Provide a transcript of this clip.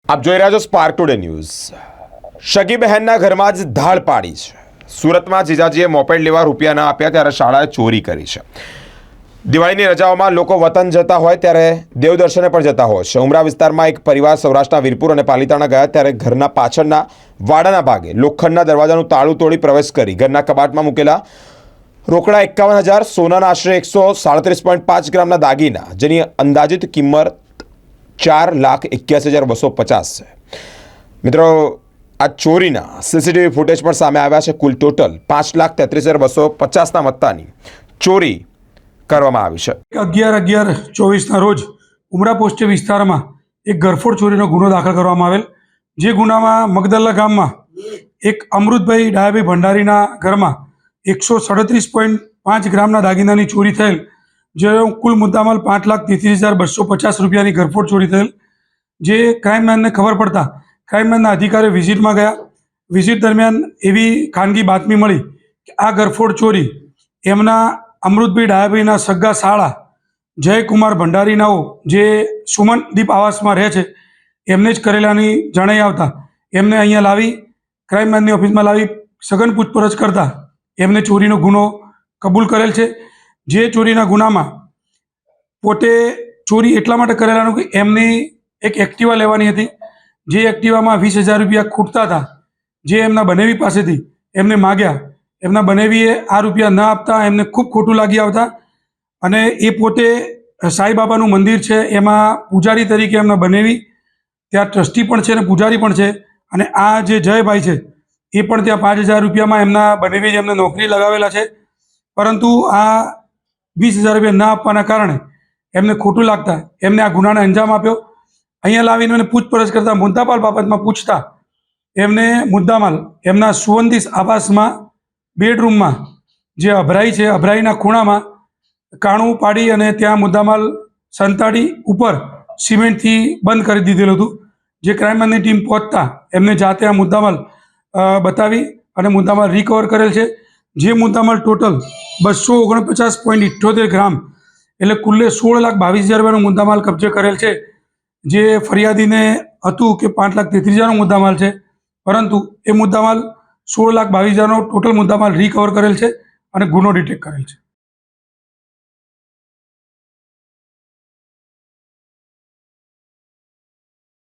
આપ જોઈ રહ્યા છો સ્પાર્ક ટુડે ન્યૂઝ। સગી બહેનના ઘરમાં જ ધાડ પાડી છે। સુરતમાં જીજાજીએ મોપેડ લેવા રૂપિયા ન આપ્યા ત્યારે શાળાએ ચોરી કરી છે। દિવાળીની રજાઓમાં લોકો વતન જતા હોય ત્યારે દેવદર્શને પણ જતા હોય છે। ઉમરા વિસ્તારમાં એક પરિવાર સૌરાષ્ટ્રના વીરપુર અને પાલિતાણા ગયા ત્યારે ઘરના પાછળના વાડાના ભાગે લોખંડના દરવાજાનું તાળું તોડી પ્રવેશ કરી ઘરના કબાટમાં મૂકેલા રોકડા 51,000, સોનાના આશરે 137.5 ગ્રામના દાગીના, જેની અંદાજિત કિંમત 4,81,250 છે। મિત્રો, આ ચોરીના સીસીટીવી ફૂટેજ પણ સામે આવ્યા છે। કુલ ટોટલ 5,33,250ના મત્તાની ચોરી કરવામાં આવી છે। 11/11/24ના રોજ ઉમરા પોસ્ટ વિસ્તારમાં એક ઘરફોડ ચોરીનો ગુનો દાખલ કરવામાં આવેલ। જે ગુનામાં મગદલ્લા ગામમાં એક અમૃતભાઈ ડાયાભાઈ ભંડારીના ઘરમાં 137.5 ગ્રામના દાગીનાની ચોરી થયેલ, જે કુલ મુદ્દામાલ 5,33,250 રૂપિયાની ઘરફોડ ચોરી થયેલ। જે ક્રાઇમમેનને ખબર પડતા ક્રાઇમમેનના અધિકારીઓ વિઝિટમાં ગયા। વિઝિટ દરમિયાન એવી ખાનગી બાતમી મળી કે આ ઘરફોડ ચોરી એમના અમૃતભાઈ ડાયાભાઈના સગા સાળા જયકુમાર ભંડારીનાઓ, જે સુમનદીપ આવાસમાં રહે છે, એમને જ કરેલાની જણાઈ આવતા એમને અહીંયા લાવી ક્રાઇમમેનની ઓફિસમાં લાવી સઘન પૂછપરછ કરતા એમને ચોરીનો ગુનો કબૂલ કરેલ છે। જે ચોરીના ગુનામાં પોતે ચોરી એટલા માટે કરેલાનું કે એમની એક એક્ટિવા લેવાની હતી। જે એક્ટિવામાં 20,000 રૂપિયા ખૂટતા હતા, જે એમના બનેવી પાસેથી એમને માગ્યા। એમના બનેવીએ આ રૂપિયા ન આપતા એમને ખૂબ ખોટું લાગી આવતા અને એ પોતે સાંઈબાબાનું મંદિર છે એમાં પૂજારી તરીકે એમના બનેવી ત્યાં ટ્રસ્ટી પણ છે અને પૂજારી પણ છે। અને આ જે જયભાઈ છે એ પણ ત્યાં 5,000 રૂપિયામાં એમના બનેવી એમને નોકરી લગાવેલા છે, પરંતુ આ 20,000 રૂપિયા ના આપવાના કારણે એમને ખોટું લાગતા એમને આ ગુનાને અંજામ આપ્યો। અહીંયા લાવીને એમને પૂછપરછ કરતા મુદ્દામાલ બાબતમાં પૂછતા એમને મુદ્દામાલ એમના સુવંતીસ આવાસમાં બેડરૂમમાં જે અભરાઈ છે, અભરાઈના ખૂણામાં કાણું પાડી અને ત્યાં મુદ્દામાલ સંતાડી ઉપર સિમેન્ટથી બંધ કરી દીધેલું હતું। જે ક્રાઇમની ટીમ પહોંચતા એમને જાતે આ મુદ્દામાલ બતાવી અને મુદ્દામાલ રિકવર કરેલ છે। જે મુદ્દામાલ ટોટલ 249.78 ગ્રામ એટલે કુલ્લે 16,22,000 રૂપિયાનો મુદ્દામાલ કબજે કરેલ છે। જે ફરિયાદીને હતું કે 5,33,000નો મુદ્દામાલ છે, પરંતુ એ મુદ્દામાલ 16,22,000નો ટોટલ મુદ્દામાલ રિકવર કરેલ છે અને ગુનો ડિટેક્ટ કરેલ છે।